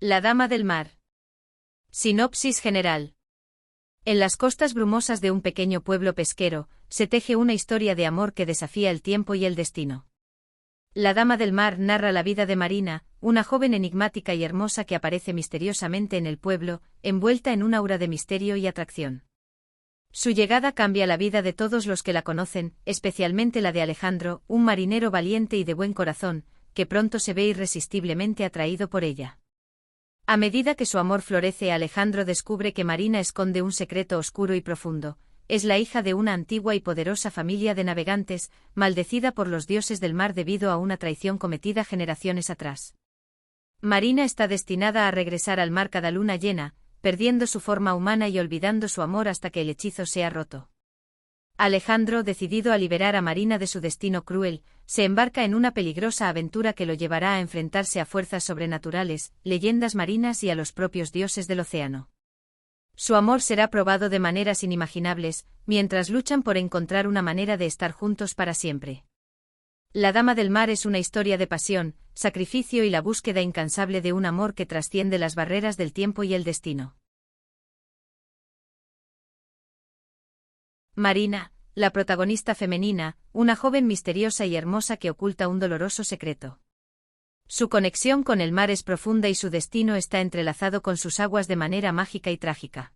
La Dama del Mar. Sinopsis general. En las costas brumosas de un pequeño pueblo pesquero, se teje una historia de amor que desafía el tiempo y el destino. La Dama del Mar narra la vida de Marina, una joven enigmática y hermosa que aparece misteriosamente en el pueblo, envuelta en un aura de misterio y atracción. Su llegada cambia la vida de todos los que la conocen, especialmente la de Alejandro, un marinero valiente y de buen corazón, que pronto se ve irresistiblemente atraído por ella. A medida que su amor florece, Alejandro descubre que Marina esconde un secreto oscuro y profundo. Es la hija de una antigua y poderosa familia de navegantes, maldecida por los dioses del mar debido a una traición cometida generaciones atrás. Marina está destinada a regresar al mar cada luna llena, perdiendo su forma humana y olvidando su amor hasta que el hechizo sea roto. Alejandro, decidido a liberar a Marina de su destino cruel, se embarca en una peligrosa aventura que lo llevará a enfrentarse a fuerzas sobrenaturales, leyendas marinas y a los propios dioses del océano. Su amor será probado de maneras inimaginables, mientras luchan por encontrar una manera de estar juntos para siempre. La Dama del Mar es una historia de pasión, sacrificio y la búsqueda incansable de un amor que trasciende las barreras del tiempo y el destino. Marina, la protagonista femenina, una joven misteriosa y hermosa que oculta un doloroso secreto. Su conexión con el mar es profunda y su destino está entrelazado con sus aguas de manera mágica y trágica.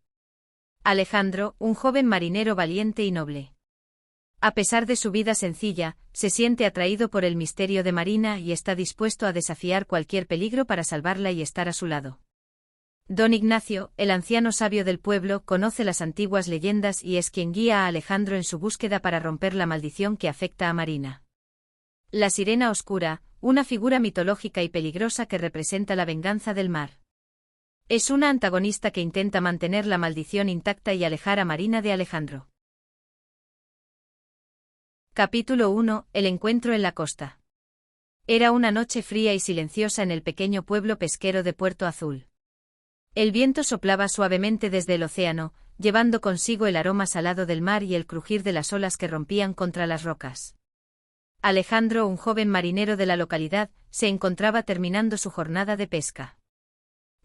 Alejandro, un joven marinero valiente y noble. A pesar de su vida sencilla, se siente atraído por el misterio de Marina y está dispuesto a desafiar cualquier peligro para salvarla y estar a su lado. Don Ignacio, el anciano sabio del pueblo, conoce las antiguas leyendas y es quien guía a Alejandro en su búsqueda para romper la maldición que afecta a Marina. La Sirena Oscura, una figura mitológica y peligrosa que representa la venganza del mar. Es una antagonista que intenta mantener la maldición intacta y alejar a Marina de Alejandro. Capítulo 1. El encuentro en la costa. Era una noche fría y silenciosa en el pequeño pueblo pesquero de Puerto Azul. El viento soplaba suavemente desde el océano, llevando consigo el aroma salado del mar y el crujir de las olas que rompían contra las rocas. Alejandro, un joven marinero de la localidad, se encontraba terminando su jornada de pesca.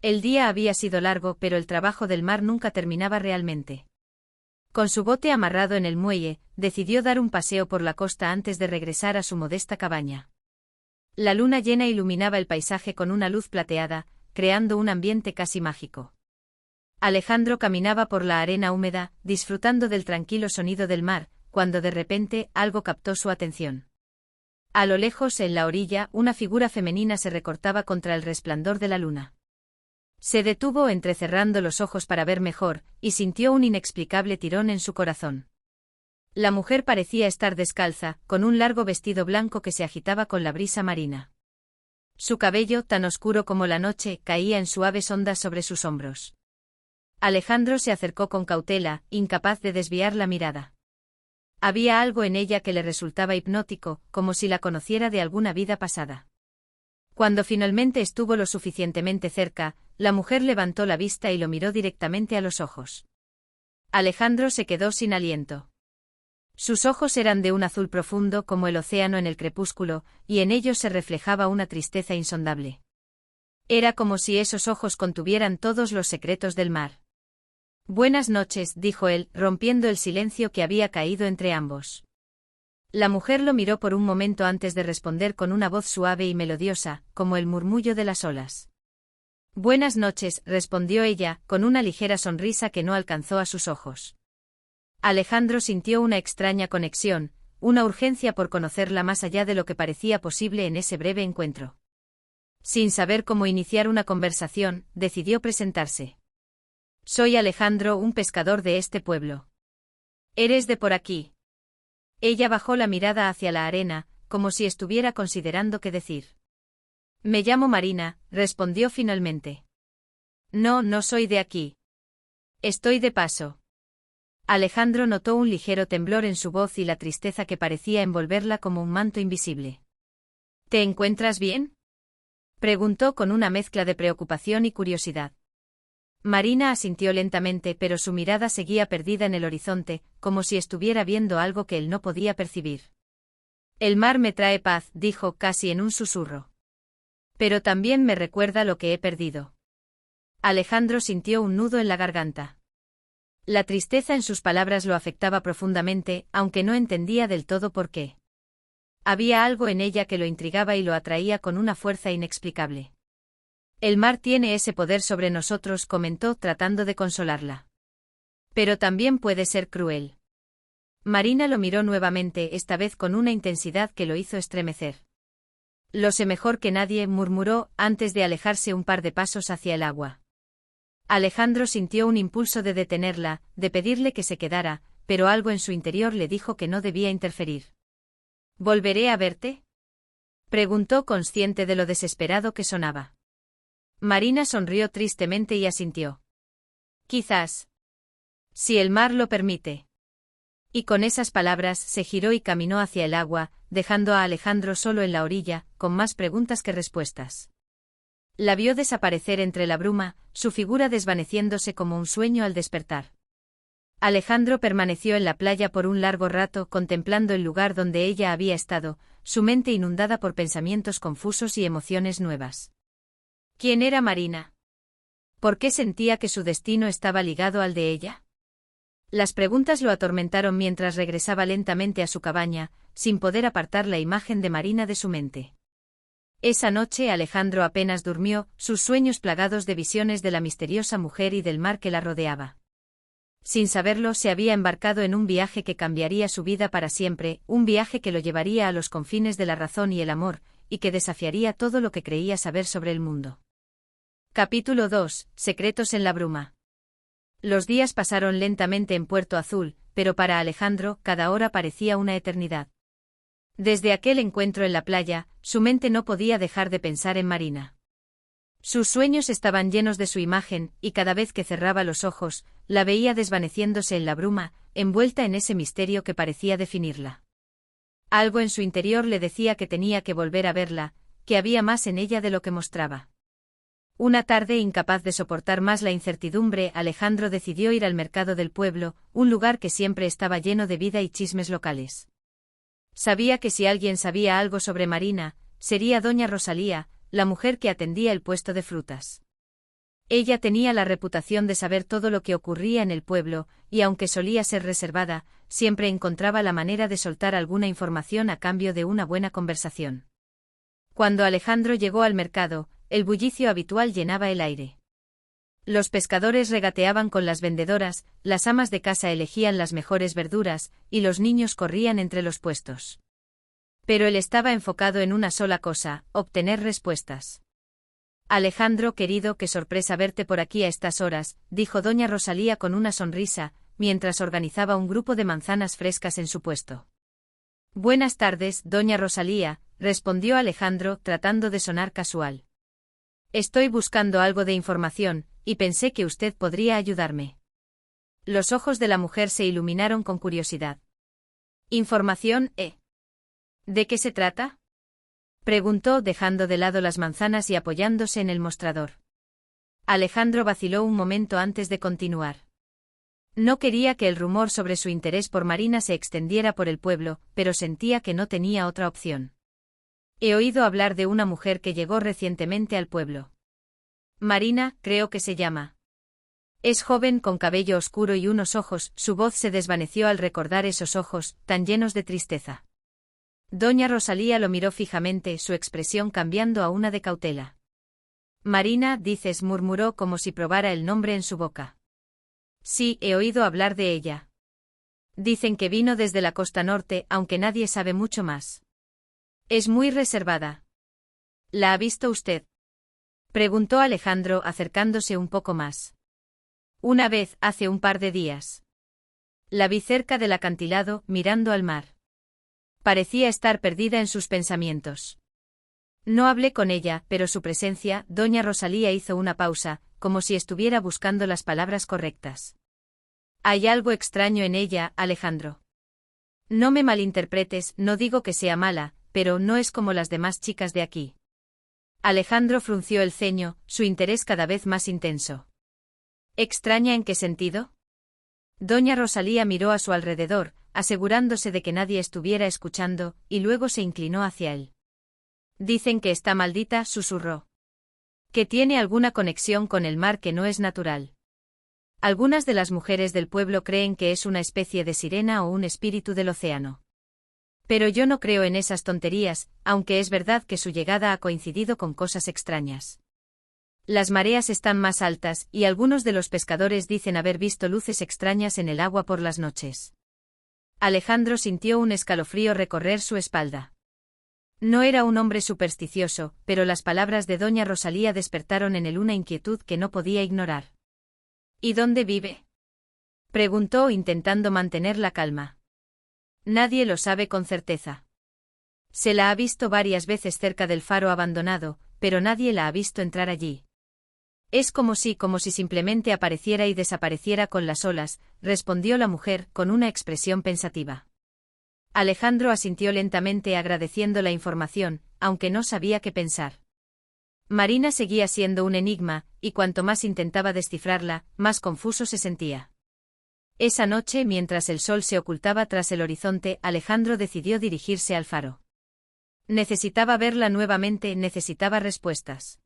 El día había sido largo, pero el trabajo del mar nunca terminaba realmente. Con su bote amarrado en el muelle, decidió dar un paseo por la costa antes de regresar a su modesta cabaña. La luna llena iluminaba el paisaje con una luz plateada, creando un ambiente casi mágico. Alejandro caminaba por la arena húmeda, disfrutando del tranquilo sonido del mar, cuando de repente algo captó su atención. A lo lejos, en la orilla, una figura femenina se recortaba contra el resplandor de la luna. Se detuvo entrecerrando los ojos para ver mejor, y sintió un inexplicable tirón en su corazón. La mujer parecía estar descalza, con un largo vestido blanco que se agitaba con la brisa marina. Su cabello, tan oscuro como la noche, caía en suaves ondas sobre sus hombros. Alejandro se acercó con cautela, incapaz de desviar la mirada. Había algo en ella que le resultaba hipnótico, como si la conociera de alguna vida pasada. Cuando finalmente estuvo lo suficientemente cerca, la mujer levantó la vista y lo miró directamente a los ojos. Alejandro se quedó sin aliento. Sus ojos eran de un azul profundo como el océano en el crepúsculo, y en ellos se reflejaba una tristeza insondable. Era como si esos ojos contuvieran todos los secretos del mar. «Buenas noches», dijo él, rompiendo el silencio que había caído entre ambos. La mujer lo miró por un momento antes de responder con una voz suave y melodiosa, como el murmullo de las olas. «Buenas noches», respondió ella, con una ligera sonrisa que no alcanzó a sus ojos. Alejandro sintió una extraña conexión, una urgencia por conocerla más allá de lo que parecía posible en ese breve encuentro. Sin saber cómo iniciar una conversación, decidió presentarse. «Soy Alejandro, un pescador de este pueblo». «¿Eres de por aquí?». Ella bajó la mirada hacia la arena, como si estuviera considerando qué decir. «Me llamo Marina», respondió finalmente. «No, no soy de aquí. Estoy de paso». Alejandro notó un ligero temblor en su voz y la tristeza que parecía envolverla como un manto invisible. «¿Te encuentras bien?», preguntó con una mezcla de preocupación y curiosidad. Marina asintió lentamente, pero su mirada seguía perdida en el horizonte, como si estuviera viendo algo que él no podía percibir. «El mar me trae paz», dijo casi en un susurro. «Pero también me recuerda lo que he perdido». Alejandro sintió un nudo en la garganta. La tristeza en sus palabras lo afectaba profundamente, aunque no entendía del todo por qué. Había algo en ella que lo intrigaba y lo atraía con una fuerza inexplicable. El mar tiene ese poder sobre nosotros, comentó tratando de consolarla. Pero también puede ser cruel. Marina lo miró nuevamente, esta vez con una intensidad que lo hizo estremecer. Lo sé mejor que nadie, murmuró, antes de alejarse un par de pasos hacia el agua. Alejandro sintió un impulso de detenerla, de pedirle que se quedara, pero algo en su interior le dijo que no debía interferir. ¿Volveré a verte?, preguntó, consciente de lo desesperado que sonaba. Marina sonrió tristemente y asintió. Quizás. Si el mar lo permite. Y con esas palabras se giró y caminó hacia el agua, dejando a Alejandro solo en la orilla, con más preguntas que respuestas. La vio desaparecer entre la bruma, su figura desvaneciéndose como un sueño al despertar. Alejandro permaneció en la playa por un largo rato contemplando el lugar donde ella había estado, su mente inundada por pensamientos confusos y emociones nuevas. ¿Quién era Marina? ¿Por qué sentía que su destino estaba ligado al de ella? Las preguntas lo atormentaron mientras regresaba lentamente a su cabaña, sin poder apartar la imagen de Marina de su mente. Esa noche Alejandro apenas durmió, sus sueños plagados de visiones de la misteriosa mujer y del mar que la rodeaba. Sin saberlo, se había embarcado en un viaje que cambiaría su vida para siempre, un viaje que lo llevaría a los confines de la razón y el amor, y que desafiaría todo lo que creía saber sobre el mundo. Capítulo 2. Secretos en la bruma. Los días pasaron lentamente en Puerto Azul, pero para Alejandro cada hora parecía una eternidad. Desde aquel encuentro en la playa, su mente no podía dejar de pensar en Marina. Sus sueños estaban llenos de su imagen, y cada vez que cerraba los ojos, la veía desvaneciéndose en la bruma, envuelta en ese misterio que parecía definirla. Algo en su interior le decía que tenía que volver a verla, que había más en ella de lo que mostraba. Una tarde, incapaz de soportar más la incertidumbre, Alejandro decidió ir al mercado del pueblo, un lugar que siempre estaba lleno de vida y chismes locales. Sabía que si alguien sabía algo sobre Marina, sería doña Rosalía, la mujer que atendía el puesto de frutas. Ella tenía la reputación de saber todo lo que ocurría en el pueblo, y aunque solía ser reservada, siempre encontraba la manera de soltar alguna información a cambio de una buena conversación. Cuando Alejandro llegó al mercado, el bullicio habitual llenaba el aire. Los pescadores regateaban con las vendedoras, las amas de casa elegían las mejores verduras, y los niños corrían entre los puestos. Pero él estaba enfocado en una sola cosa: obtener respuestas. Alejandro, querido, qué sorpresa verte por aquí a estas horas, dijo doña Rosalía con una sonrisa, mientras organizaba un grupo de manzanas frescas en su puesto. Buenas tardes, doña Rosalía, respondió Alejandro, tratando de sonar casual. Estoy buscando algo de información, y pensé que usted podría ayudarme. Los ojos de la mujer se iluminaron con curiosidad. ¿Información, ¿De qué se trata?, preguntó, dejando de lado las manzanas y apoyándose en el mostrador. Alejandro vaciló un momento antes de continuar. No quería que el rumor sobre su interés por Marina se extendiera por el pueblo, pero sentía que no tenía otra opción. He oído hablar de una mujer que llegó recientemente al pueblo. Marina, creo que se llama. Es joven, con cabello oscuro y unos ojos. Su voz se desvaneció al recordar esos ojos, tan llenos de tristeza. Doña Rosalía lo miró fijamente, su expresión cambiando a una de cautela. Marina, dices, murmuró como si probara el nombre en su boca. Sí, he oído hablar de ella. Dicen que vino desde la costa norte, aunque nadie sabe mucho más. Es muy reservada. ¿La ha visto usted?, preguntó Alejandro, acercándose un poco más. Una vez, hace un par de días. La vi cerca del acantilado, mirando al mar. Parecía estar perdida en sus pensamientos. No hablé con ella, pero su presencia, doña Rosalía hizo una pausa, como si estuviera buscando las palabras correctas. Hay algo extraño en ella, Alejandro. No me malinterpretes, no digo que sea mala, pero no es como las demás chicas de aquí. Alejandro frunció el ceño, su interés cada vez más intenso. ¿Extraña en qué sentido? Doña Rosalía miró a su alrededor, asegurándose de que nadie estuviera escuchando, y luego se inclinó hacia él. Dicen que está maldita, susurró. Que tiene alguna conexión con el mar que no es natural. Algunas de las mujeres del pueblo creen que es una especie de sirena o un espíritu del océano. Pero yo no creo en esas tonterías, aunque es verdad que su llegada ha coincidido con cosas extrañas. Las mareas están más altas, y algunos de los pescadores dicen haber visto luces extrañas en el agua por las noches. Alejandro sintió un escalofrío recorrer su espalda. No era un hombre supersticioso, pero las palabras de doña Rosalía despertaron en él una inquietud que no podía ignorar. ¿Y dónde vive?, preguntó intentando mantener la calma. Nadie lo sabe con certeza. Se la ha visto varias veces cerca del faro abandonado, pero nadie la ha visto entrar allí. Es como si simplemente apareciera y desapareciera con las olas, respondió la mujer con una expresión pensativa. Alejandro asintió lentamente agradeciendo la información, aunque no sabía qué pensar. Marina seguía siendo un enigma, y cuanto más intentaba descifrarla, más confuso se sentía. Esa noche, mientras el sol se ocultaba tras el horizonte, Alejandro decidió dirigirse al faro. Necesitaba verla nuevamente, necesitaba respuestas.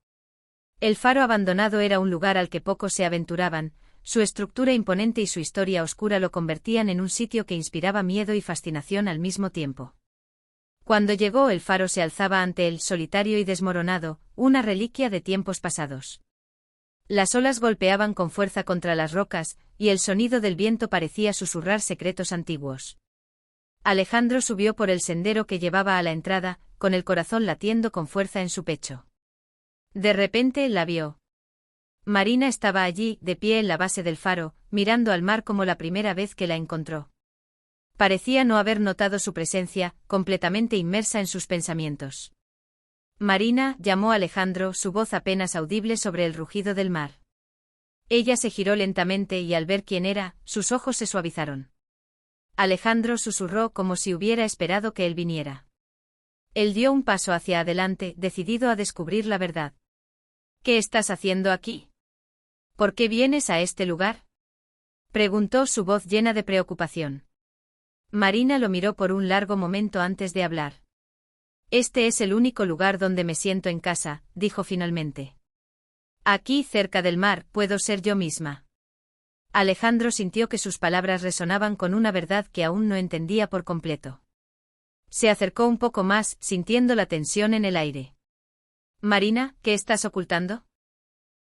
El faro abandonado era un lugar al que pocos se aventuraban, su estructura imponente y su historia oscura lo convertían en un sitio que inspiraba miedo y fascinación al mismo tiempo. Cuando llegó, el faro se alzaba ante él, solitario y desmoronado, una reliquia de tiempos pasados. Las olas golpeaban con fuerza contra las rocas, y el sonido del viento parecía susurrar secretos antiguos. Alejandro subió por el sendero que llevaba a la entrada, con el corazón latiendo con fuerza en su pecho. De repente la vio. Marina estaba allí, de pie en la base del faro, mirando al mar como la primera vez que la encontró. Parecía no haber notado su presencia, completamente inmersa en sus pensamientos. Marina, llamó Alejandro, su voz apenas audible sobre el rugido del mar. Ella se giró lentamente y al ver quién era, sus ojos se suavizaron. Alejandro susurró como si hubiera esperado que él viniera. Él dio un paso hacia adelante, decidido a descubrir la verdad. ¿Qué estás haciendo aquí? ¿Por qué vienes a este lugar?, preguntó su voz llena de preocupación. Marina lo miró por un largo momento antes de hablar. Este es el único lugar donde me siento en casa, dijo finalmente. Aquí, cerca del mar, puedo ser yo misma. Alejandro sintió que sus palabras resonaban con una verdad que aún no entendía por completo. Se acercó un poco más, sintiendo la tensión en el aire. Marina, ¿qué estás ocultando?,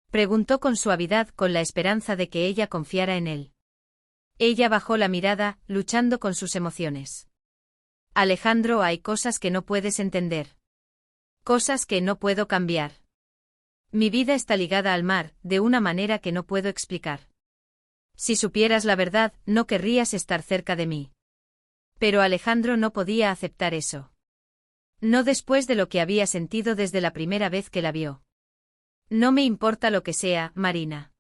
preguntó con suavidad, con la esperanza de que ella confiara en él. Ella bajó la mirada, luchando con sus emociones. Alejandro, hay cosas que no puedes entender. Cosas que no puedo cambiar. Mi vida está ligada al mar, de una manera que no puedo explicar. Si supieras la verdad, no querrías estar cerca de mí. Pero Alejandro no podía aceptar eso. No después de lo que había sentido desde la primera vez que la vio. No me importa lo que sea, Marina.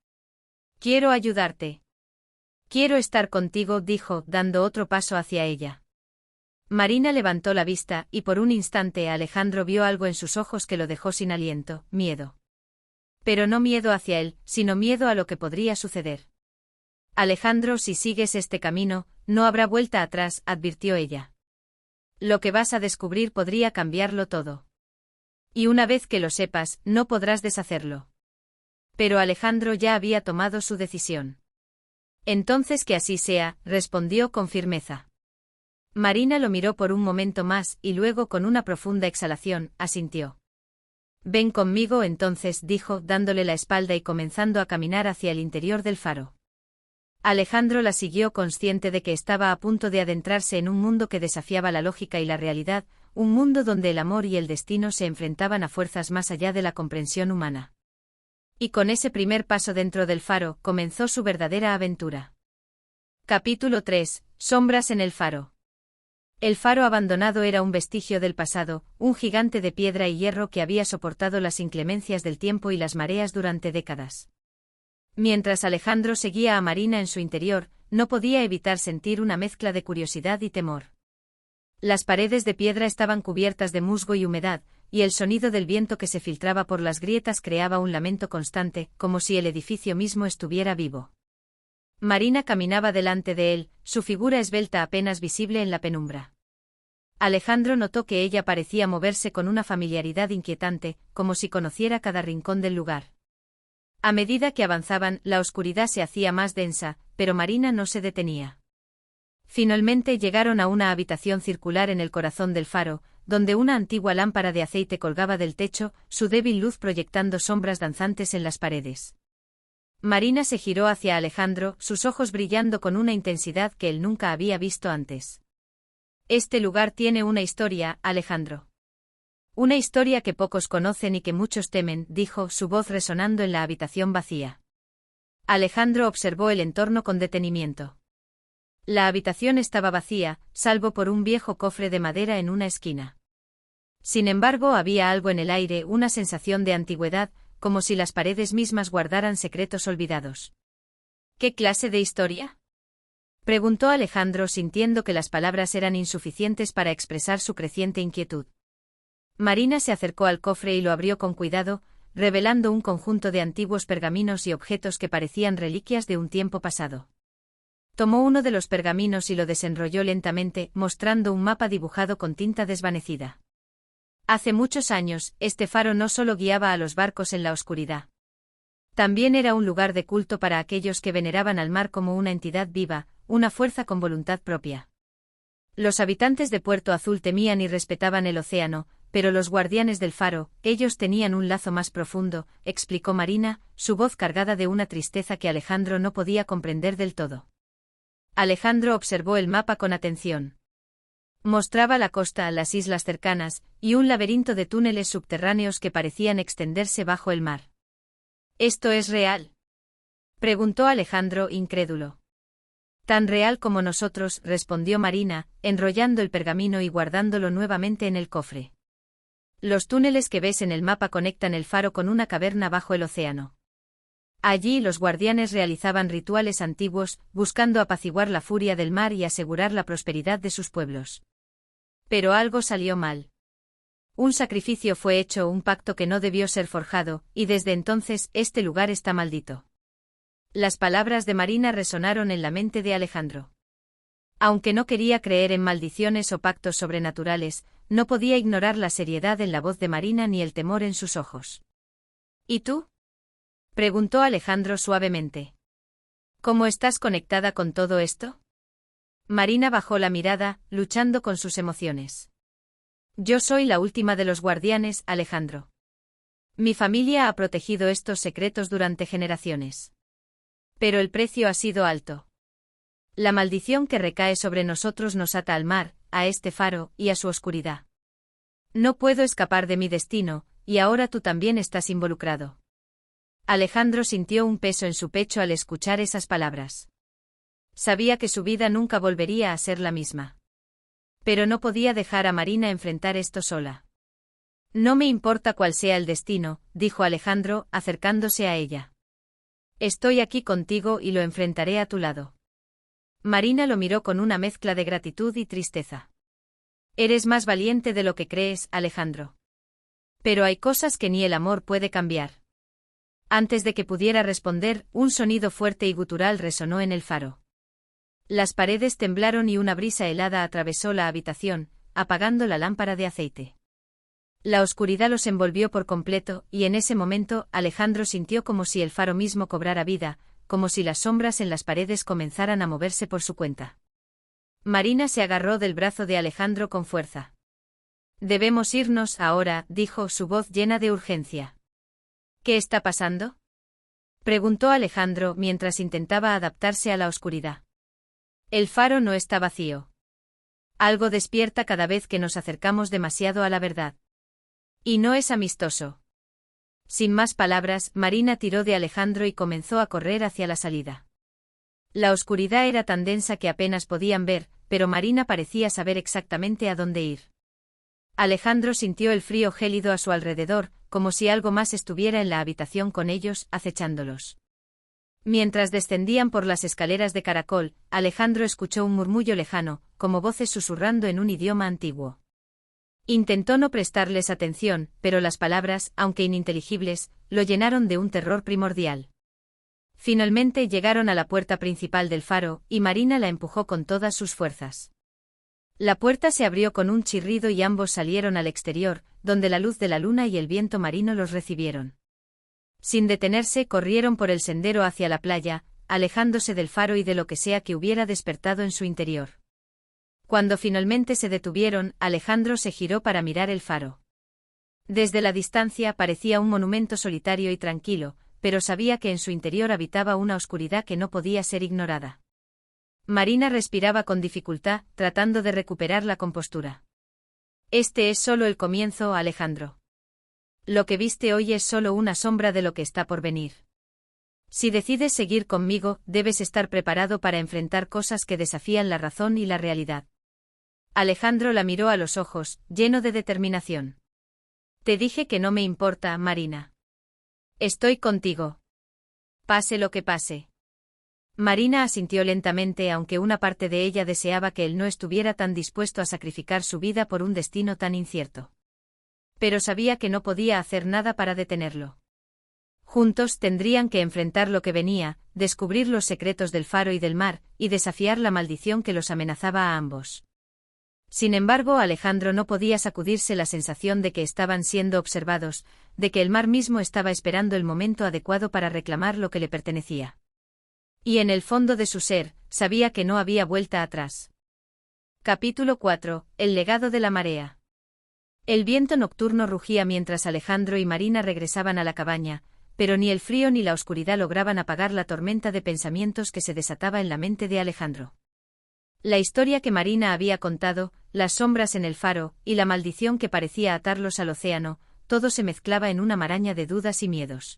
Quiero ayudarte. Quiero estar contigo, dijo, dando otro paso hacia ella. Marina levantó la vista, y por un instante Alejandro vio algo en sus ojos que lo dejó sin aliento, miedo. Pero no miedo hacia él, sino miedo a lo que podría suceder. Alejandro, si sigues este camino, no habrá vuelta atrás, advirtió ella. Lo que vas a descubrir podría cambiarlo todo. Y una vez que lo sepas, no podrás deshacerlo. Pero Alejandro ya había tomado su decisión. Entonces que así sea, respondió con firmeza. Marina lo miró por un momento más, y luego con una profunda exhalación, asintió. Ven conmigo entonces, dijo, dándole la espalda y comenzando a caminar hacia el interior del faro. Alejandro la siguió, consciente de que estaba a punto de adentrarse en un mundo que desafiaba la lógica y la realidad, un mundo donde el amor y el destino se enfrentaban a fuerzas más allá de la comprensión humana. Y con ese primer paso dentro del faro, comenzó su verdadera aventura. Capítulo 3. Sombras en el faro. El faro abandonado era un vestigio del pasado, un gigante de piedra y hierro que había soportado las inclemencias del tiempo y las mareas durante décadas. Mientras Alejandro seguía a Marina en su interior, no podía evitar sentir una mezcla de curiosidad y temor. Las paredes de piedra estaban cubiertas de musgo y humedad, y el sonido del viento que se filtraba por las grietas creaba un lamento constante, como si el edificio mismo estuviera vivo. Marina caminaba delante de él, su figura esbelta apenas visible en la penumbra. Alejandro notó que ella parecía moverse con una familiaridad inquietante, como si conociera cada rincón del lugar. A medida que avanzaban, la oscuridad se hacía más densa, pero Marina no se detenía. Finalmente llegaron a una habitación circular en el corazón del faro, donde una antigua lámpara de aceite colgaba del techo, su débil luz proyectando sombras danzantes en las paredes. Marina se giró hacia Alejandro, sus ojos brillando con una intensidad que él nunca había visto antes. Este lugar tiene una historia, Alejandro. Una historia que pocos conocen y que muchos temen, dijo, su voz resonando en la habitación vacía. Alejandro observó el entorno con detenimiento. La habitación estaba vacía, salvo por un viejo cofre de madera en una esquina. Sin embargo, había algo en el aire, una sensación de antigüedad, como si las paredes mismas guardaran secretos olvidados. ¿Qué clase de historia?, preguntó Alejandro, sintiendo que las palabras eran insuficientes para expresar su creciente inquietud. Marina se acercó al cofre y lo abrió con cuidado, revelando un conjunto de antiguos pergaminos y objetos que parecían reliquias de un tiempo pasado. Tomó uno de los pergaminos y lo desenrolló lentamente, mostrando un mapa dibujado con tinta desvanecida. Hace muchos años, este faro no solo guiaba a los barcos en la oscuridad. También era un lugar de culto para aquellos que veneraban al mar como una entidad viva, una fuerza con voluntad propia. Los habitantes de Puerto Azul temían y respetaban el océano, pero los guardianes del faro, ellos tenían un lazo más profundo, explicó Marina, su voz cargada de una tristeza que Alejandro no podía comprender del todo. Alejandro observó el mapa con atención. Mostraba la costa, las islas cercanas, y un laberinto de túneles subterráneos que parecían extenderse bajo el mar. ¿Esto es real?, preguntó Alejandro, incrédulo. Tan real como nosotros, respondió Marina, enrollando el pergamino y guardándolo nuevamente en el cofre. Los túneles que ves en el mapa conectan el faro con una caverna bajo el océano. Allí los guardianes realizaban rituales antiguos, buscando apaciguar la furia del mar y asegurar la prosperidad de sus pueblos. Pero algo salió mal. Un sacrificio fue hecho, un pacto que no debió ser forjado, y desde entonces este lugar está maldito. Las palabras de Marina resonaron en la mente de Alejandro. Aunque no quería creer en maldiciones o pactos sobrenaturales, no podía ignorar la seriedad en la voz de Marina ni el temor en sus ojos. ¿Y tú?, preguntó Alejandro suavemente. ¿Cómo estás conectada con todo esto? Marina bajó la mirada, luchando con sus emociones. Yo soy la última de los guardianes, Alejandro. Mi familia ha protegido estos secretos durante generaciones. Pero el precio ha sido alto. La maldición que recae sobre nosotros nos ata al mar, a este faro, y a su oscuridad. No puedo escapar de mi destino, y ahora tú también estás involucrado. Alejandro sintió un peso en su pecho al escuchar esas palabras. Sabía que su vida nunca volvería a ser la misma. Pero no podía dejar a Marina enfrentar esto sola. No me importa cuál sea el destino, dijo Alejandro, acercándose a ella. Estoy aquí contigo y lo enfrentaré a tu lado. Marina lo miró con una mezcla de gratitud y tristeza. Eres más valiente de lo que crees, Alejandro. Pero hay cosas que ni el amor puede cambiar. Antes de que pudiera responder, un sonido fuerte y gutural resonó en el faro. Las paredes temblaron y una brisa helada atravesó la habitación, apagando la lámpara de aceite. La oscuridad los envolvió por completo, y en ese momento Alejandro sintió como si el faro mismo cobrara vida, como si las sombras en las paredes comenzaran a moverse por su cuenta. Marina se agarró del brazo de Alejandro con fuerza. Debemos irnos ahora, dijo, su voz llena de urgencia. ¿Qué está pasando?, preguntó Alejandro mientras intentaba adaptarse a la oscuridad. El faro no está vacío. Algo despierta cada vez que nos acercamos demasiado a la verdad. Y no es amistoso. Sin más palabras, Marina tiró de Alejandro y comenzó a correr hacia la salida. La oscuridad era tan densa que apenas podían ver, pero Marina parecía saber exactamente a dónde ir. Alejandro sintió el frío gélido a su alrededor, como si algo más estuviera en la habitación con ellos, acechándolos. Mientras descendían por las escaleras de caracol, Alejandro escuchó un murmullo lejano, como voces susurrando en un idioma antiguo. Intentó no prestarles atención, pero las palabras, aunque ininteligibles, lo llenaron de un terror primordial. Finalmente llegaron a la puerta principal del faro, y Marina la empujó con todas sus fuerzas. La puerta se abrió con un chirrido y ambos salieron al exterior, donde la luz de la luna y el viento marino los recibieron. Sin detenerse, corrieron por el sendero hacia la playa, alejándose del faro y de lo que sea que hubiera despertado en su interior. Cuando finalmente se detuvieron, Alejandro se giró para mirar el faro. Desde la distancia parecía un monumento solitario y tranquilo, pero sabía que en su interior habitaba una oscuridad que no podía ser ignorada. Marina respiraba con dificultad, tratando de recuperar la compostura. Este es solo el comienzo, Alejandro. Lo que viste hoy es solo una sombra de lo que está por venir. Si decides seguir conmigo, debes estar preparado para enfrentar cosas que desafían la razón y la realidad. Alejandro la miró a los ojos, lleno de determinación. Te dije que no me importa, Marina. Estoy contigo. Pase lo que pase. Marina asintió lentamente, aunque una parte de ella deseaba que él no estuviera tan dispuesto a sacrificar su vida por un destino tan incierto. Pero sabía que no podía hacer nada para detenerlo. Juntos tendrían que enfrentar lo que venía, descubrir los secretos del faro y del mar, y desafiar la maldición que los amenazaba a ambos. Sin embargo, Alejandro no podía sacudirse la sensación de que estaban siendo observados, de que el mar mismo estaba esperando el momento adecuado para reclamar lo que le pertenecía. Y en el fondo de su ser, sabía que no había vuelta atrás. Capítulo 4. El legado de la marea. El viento nocturno rugía mientras Alejandro y Marina regresaban a la cabaña, pero ni el frío ni la oscuridad lograban apagar la tormenta de pensamientos que se desataba en la mente de Alejandro. La historia que Marina había contado, las sombras en el faro, y la maldición que parecía atarlos al océano, todo se mezclaba en una maraña de dudas y miedos.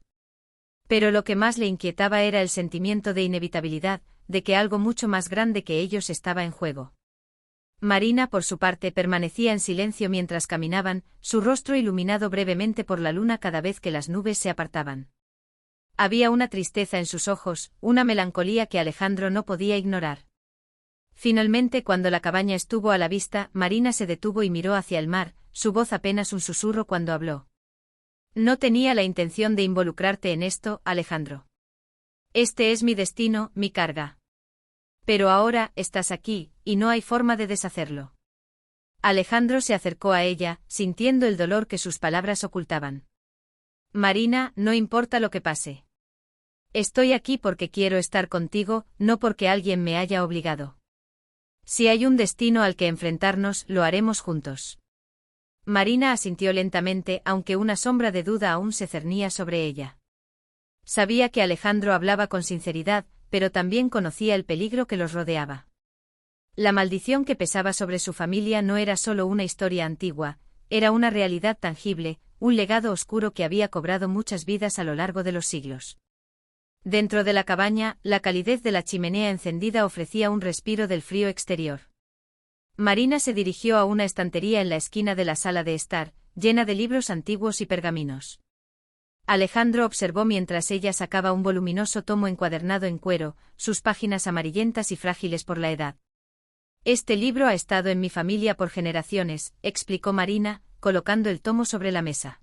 Pero lo que más le inquietaba era el sentimiento de inevitabilidad, de que algo mucho más grande que ellos estaba en juego. Marina, por su parte, permanecía en silencio mientras caminaban, su rostro iluminado brevemente por la luna cada vez que las nubes se apartaban. Había una tristeza en sus ojos, una melancolía que Alejandro no podía ignorar. Finalmente, cuando la cabaña estuvo a la vista, Marina se detuvo y miró hacia el mar, su voz apenas un susurro cuando habló. No tenía la intención de involucrarte en esto, Alejandro. Este es mi destino, mi carga. Pero ahora estás aquí, y no hay forma de deshacerlo. Alejandro se acercó a ella, sintiendo el dolor que sus palabras ocultaban. Marina, no importa lo que pase. Estoy aquí porque quiero estar contigo, no porque alguien me haya obligado. Si hay un destino al que enfrentarnos, lo haremos juntos. Marina asintió lentamente, aunque una sombra de duda aún se cernía sobre ella. Sabía que Alejandro hablaba con sinceridad, pero también conocía el peligro que los rodeaba. La maldición que pesaba sobre su familia no era solo una historia antigua, era una realidad tangible, un legado oscuro que había cobrado muchas vidas a lo largo de los siglos. Dentro de la cabaña, la calidez de la chimenea encendida ofrecía un respiro del frío exterior. Marina se dirigió a una estantería en la esquina de la sala de estar, llena de libros antiguos y pergaminos. Alejandro observó mientras ella sacaba un voluminoso tomo encuadernado en cuero, sus páginas amarillentas y frágiles por la edad. Este libro ha estado en mi familia por generaciones, explicó Marina, colocando el tomo sobre la mesa.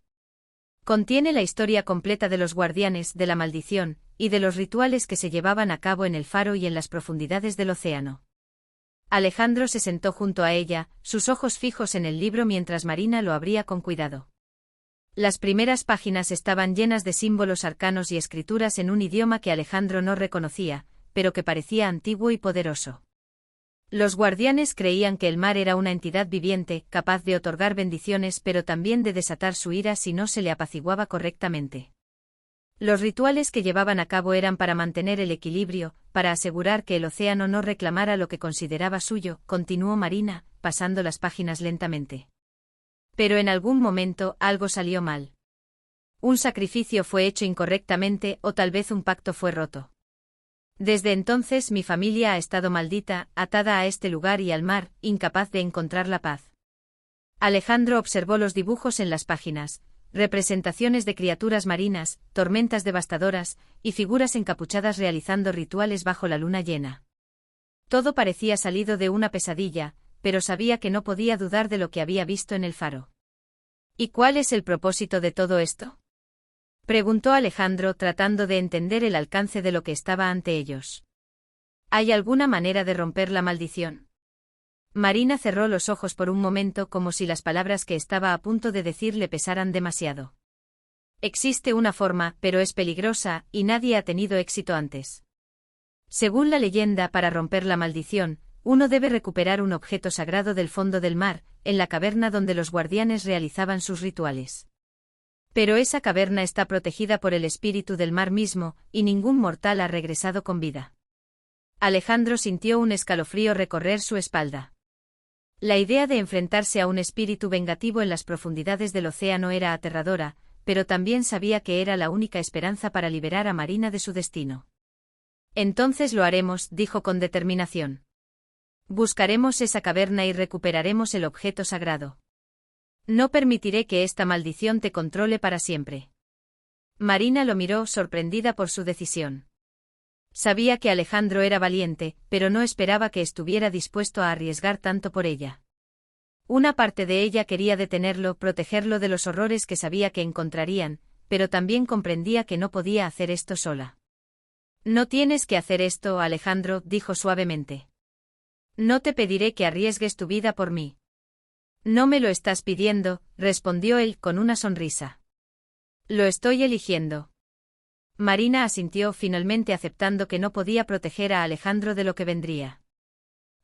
Contiene la historia completa de los guardianes, de la maldición, y de los rituales que se llevaban a cabo en el faro y en las profundidades del océano. Alejandro se sentó junto a ella, sus ojos fijos en el libro mientras Marina lo abría con cuidado. Las primeras páginas estaban llenas de símbolos arcanos y escrituras en un idioma que Alejandro no reconocía, pero que parecía antiguo y poderoso. Los guardianes creían que el mar era una entidad viviente, capaz de otorgar bendiciones pero también de desatar su ira si no se le apaciguaba correctamente. Los rituales que llevaban a cabo eran para mantener el equilibrio, para asegurar que el océano no reclamara lo que consideraba suyo, continuó Marina, pasando las páginas lentamente. Pero en algún momento algo salió mal. Un sacrificio fue hecho incorrectamente o tal vez un pacto fue roto. Desde entonces mi familia ha estado maldita, atada a este lugar y al mar, incapaz de encontrar la paz. Alejandro observó los dibujos en las páginas. Representaciones de criaturas marinas, tormentas devastadoras, y figuras encapuchadas realizando rituales bajo la luna llena. Todo parecía salido de una pesadilla, pero sabía que no podía dudar de lo que había visto en el faro. ¿Y cuál es el propósito de todo esto?, preguntó Alejandro, tratando de entender el alcance de lo que estaba ante ellos. ¿Hay alguna manera de romper la maldición? Marina cerró los ojos por un momento como si las palabras que estaba a punto de decir le pesaran demasiado. Existe una forma, pero es peligrosa, y nadie ha tenido éxito antes. Según la leyenda, para romper la maldición, uno debe recuperar un objeto sagrado del fondo del mar, en la caverna donde los guardianes realizaban sus rituales. Pero esa caverna está protegida por el espíritu del mar mismo, y ningún mortal ha regresado con vida. Alejandro sintió un escalofrío recorrer su espalda. La idea de enfrentarse a un espíritu vengativo en las profundidades del océano era aterradora, pero también sabía que era la única esperanza para liberar a Marina de su destino. Entonces lo haremos, dijo con determinación. Buscaremos esa caverna y recuperaremos el objeto sagrado. No permitiré que esta maldición te controle para siempre. Marina lo miró sorprendida por su decisión. Sabía que Alejandro era valiente, pero no esperaba que estuviera dispuesto a arriesgar tanto por ella. Una parte de ella quería detenerlo, protegerlo de los horrores que sabía que encontrarían, pero también comprendía que no podía hacer esto sola. No tienes que hacer esto, Alejandro, dijo suavemente. No te pediré que arriesgues tu vida por mí. No me lo estás pidiendo, respondió él con una sonrisa. Lo estoy eligiendo. Marina asintió, finalmente aceptando que no podía proteger a Alejandro de lo que vendría.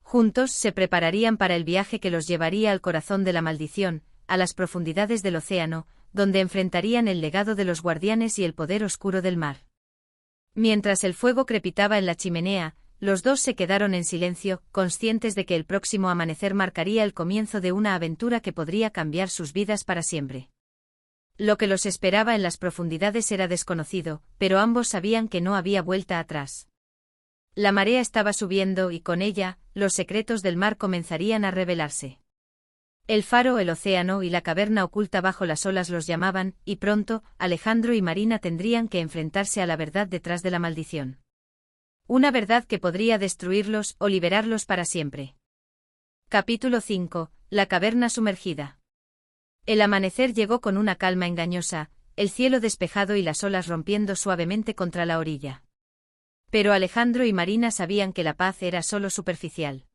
Juntos se prepararían para el viaje que los llevaría al corazón de la maldición, a las profundidades del océano, donde enfrentarían el legado de los guardianes y el poder oscuro del mar. Mientras el fuego crepitaba en la chimenea, los dos se quedaron en silencio, conscientes de que el próximo amanecer marcaría el comienzo de una aventura que podría cambiar sus vidas para siempre. Lo que los esperaba en las profundidades era desconocido, pero ambos sabían que no había vuelta atrás. La marea estaba subiendo y con ella, los secretos del mar comenzarían a revelarse. El faro, el océano y la caverna oculta bajo las olas los llamaban, y pronto, Alejandro y Marina tendrían que enfrentarse a la verdad detrás de la maldición. Una verdad que podría destruirlos o liberarlos para siempre. Capítulo 5. La caverna sumergida. El amanecer llegó con una calma engañosa, el cielo despejado y las olas rompiendo suavemente contra la orilla. Pero Alejandro y Marina sabían que la paz era solo superficial.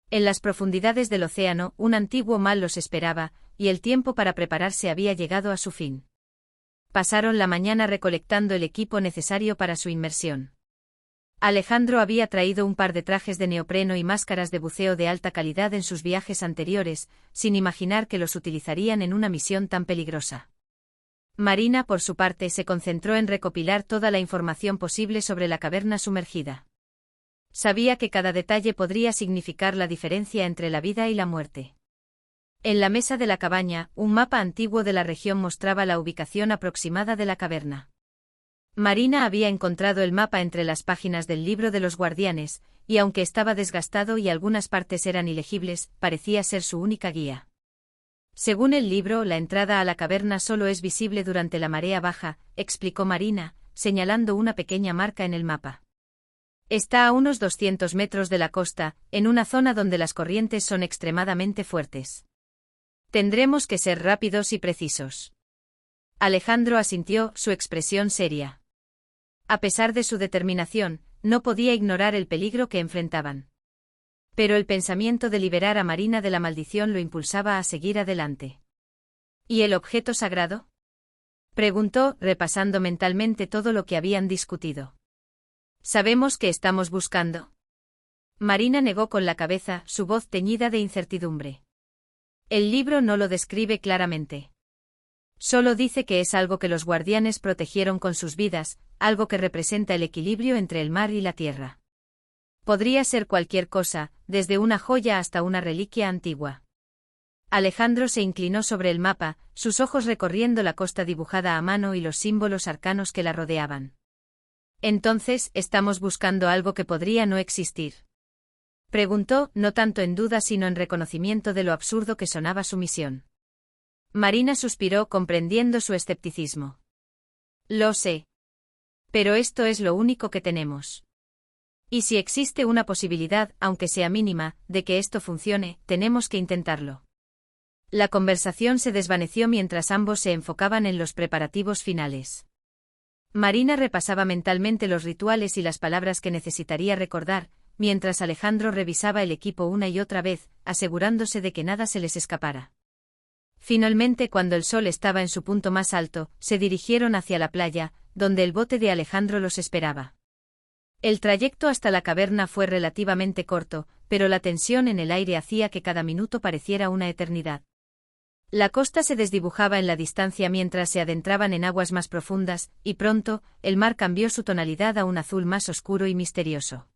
En las profundidades del océano, un antiguo mal los esperaba, y el tiempo para prepararse había llegado a su fin. Pasaron la mañana recolectando el equipo necesario para su inmersión. Alejandro había traído un par de trajes de neopreno y máscaras de buceo de alta calidad en sus viajes anteriores, sin imaginar que los utilizarían en una misión tan peligrosa. Marina, por su parte, se concentró en recopilar toda la información posible sobre la caverna sumergida. Sabía que cada detalle podría significar la diferencia entre la vida y la muerte. En la mesa de la cabaña, un mapa antiguo de la región mostraba la ubicación aproximada de la caverna. Marina había encontrado el mapa entre las páginas del libro de los guardianes, y aunque estaba desgastado y algunas partes eran ilegibles, parecía ser su única guía. Según el libro, la entrada a la caverna solo es visible durante la marea baja, explicó Marina, señalando una pequeña marca en el mapa. Está a unos 200 metros de la costa, en una zona donde las corrientes son extremadamente fuertes. Tendremos que ser rápidos y precisos. Alejandro asintió, su expresión seria. A pesar de su determinación, no podía ignorar el peligro que enfrentaban. Pero el pensamiento de liberar a Marina de la maldición lo impulsaba a seguir adelante. ¿Y el objeto sagrado? Preguntó, repasando mentalmente todo lo que habían discutido. ¿Sabemos qué estamos buscando? Marina negó con la cabeza, su voz teñida de incertidumbre. El libro no lo describe claramente. Solo dice que es algo que los guardianes protegieron con sus vidas, algo que representa el equilibrio entre el mar y la tierra. Podría ser cualquier cosa, desde una joya hasta una reliquia antigua. Alejandro se inclinó sobre el mapa, sus ojos recorriendo la costa dibujada a mano y los símbolos arcanos que la rodeaban. Entonces, ¿estamos buscando algo que podría no existir? Preguntó, no tanto en duda sino en reconocimiento de lo absurdo que sonaba su misión. Marina suspiró, comprendiendo su escepticismo. Lo sé. Pero esto es lo único que tenemos. Y si existe una posibilidad, aunque sea mínima, de que esto funcione, tenemos que intentarlo. La conversación se desvaneció mientras ambos se enfocaban en los preparativos finales. Marina repasaba mentalmente los rituales y las palabras que necesitaría recordar, mientras Alejandro revisaba el equipo una y otra vez, asegurándose de que nada se les escapara. Finalmente, cuando el sol estaba en su punto más alto, se dirigieron hacia la playa, donde el bote de Alejandro los esperaba. El trayecto hasta la caverna fue relativamente corto, pero la tensión en el aire hacía que cada minuto pareciera una eternidad. La costa se desdibujaba en la distancia mientras se adentraban en aguas más profundas, y pronto, el mar cambió su tonalidad a un azul más oscuro y misterioso.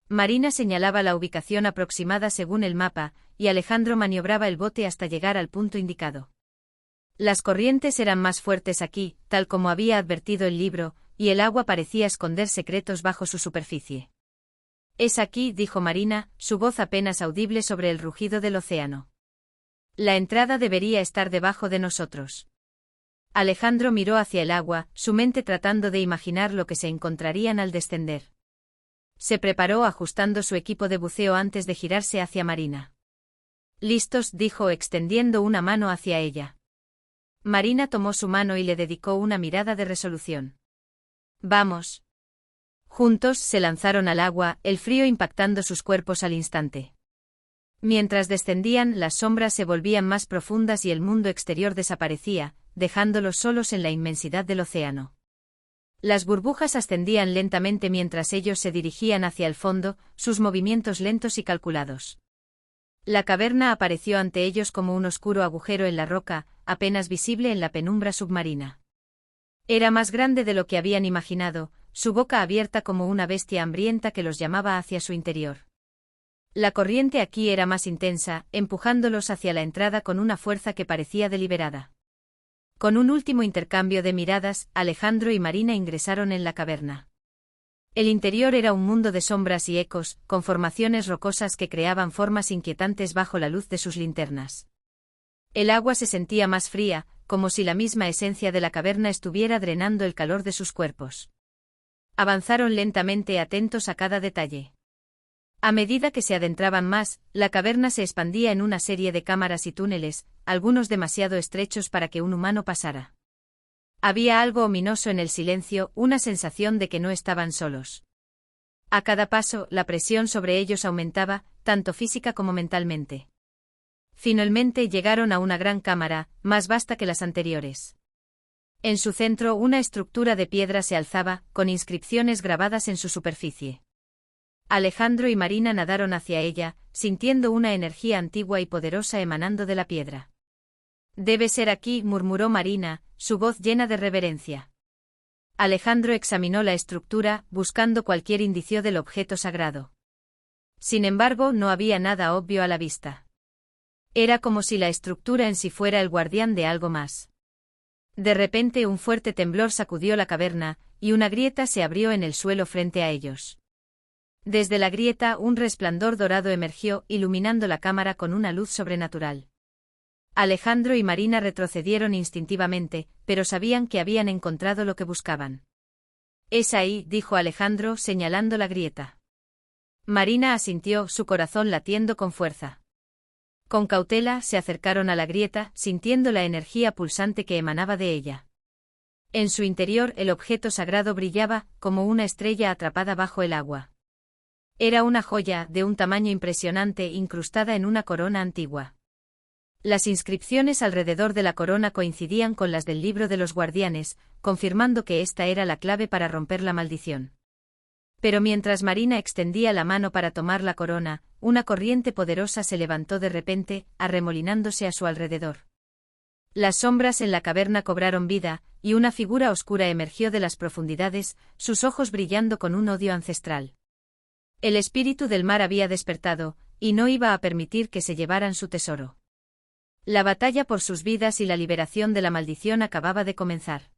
Marina señalaba la ubicación aproximada según el mapa, y Alejandro maniobraba el bote hasta llegar al punto indicado. Las corrientes eran más fuertes aquí, tal como había advertido el libro, y el agua parecía esconder secretos bajo su superficie. «Es aquí», dijo Marina, su voz apenas audible sobre el rugido del océano. «La entrada debería estar debajo de nosotros». Alejandro miró hacia el agua, su mente tratando de imaginar lo que se encontrarían al descender. Se preparó ajustando su equipo de buceo antes de girarse hacia Marina. «Listos», dijo extendiendo una mano hacia ella. Marina tomó su mano y le dedicó una mirada de resolución. «Vamos». Juntos se lanzaron al agua, el frío impactando sus cuerpos al instante. Mientras descendían, las sombras se volvían más profundas y el mundo exterior desaparecía, dejándolos solos en la inmensidad del océano. Las burbujas ascendían lentamente mientras ellos se dirigían hacia el fondo, sus movimientos lentos y calculados. La caverna apareció ante ellos como un oscuro agujero en la roca, apenas visible en la penumbra submarina. Era más grande de lo que habían imaginado, su boca abierta como una bestia hambrienta que los llamaba hacia su interior. La corriente aquí era más intensa, empujándolos hacia la entrada con una fuerza que parecía deliberada. Con un último intercambio de miradas, Alejandro y Marina ingresaron en la caverna. El interior era un mundo de sombras y ecos, con formaciones rocosas que creaban formas inquietantes bajo la luz de sus linternas. El agua se sentía más fría, como si la misma esencia de la caverna estuviera drenando el calor de sus cuerpos. Avanzaron lentamente, atentos a cada detalle. A medida que se adentraban más, la caverna se expandía en una serie de cámaras y túneles, algunos demasiado estrechos para que un humano pasara. Había algo ominoso en el silencio, una sensación de que no estaban solos. A cada paso, la presión sobre ellos aumentaba, tanto física como mentalmente. Finalmente llegaron a una gran cámara, más vasta que las anteriores. En su centro, una estructura de piedra se alzaba, con inscripciones grabadas en su superficie. Alejandro y Marina nadaron hacia ella, sintiendo una energía antigua y poderosa emanando de la piedra. «Debe ser aquí», murmuró Marina, su voz llena de reverencia. Alejandro examinó la estructura, buscando cualquier indicio del objeto sagrado. Sin embargo, no había nada obvio a la vista. Era como si la estructura en sí fuera el guardián de algo más. De repente un fuerte temblor sacudió la caverna, y una grieta se abrió en el suelo frente a ellos. Desde la grieta un resplandor dorado emergió, iluminando la cámara con una luz sobrenatural. Alejandro y Marina retrocedieron instintivamente, pero sabían que habían encontrado lo que buscaban. «Es ahí», dijo Alejandro señalando la grieta. Marina asintió, su corazón latiendo con fuerza. Con cautela se acercaron a la grieta, sintiendo la energía pulsante que emanaba de ella. En su interior el objeto sagrado brillaba, como una estrella atrapada bajo el agua. Era una joya, de un tamaño impresionante, incrustada en una corona antigua. Las inscripciones alrededor de la corona coincidían con las del libro de los guardianes, confirmando que esta era la clave para romper la maldición. Pero mientras Marina extendía la mano para tomar la corona, una corriente poderosa se levantó de repente, arremolinándose a su alrededor. Las sombras en la caverna cobraron vida, y una figura oscura emergió de las profundidades, sus ojos brillando con un odio ancestral. El espíritu del mar había despertado, y no iba a permitir que se llevaran su tesoro. La batalla por sus vidas y la liberación de la maldición acababa de comenzar.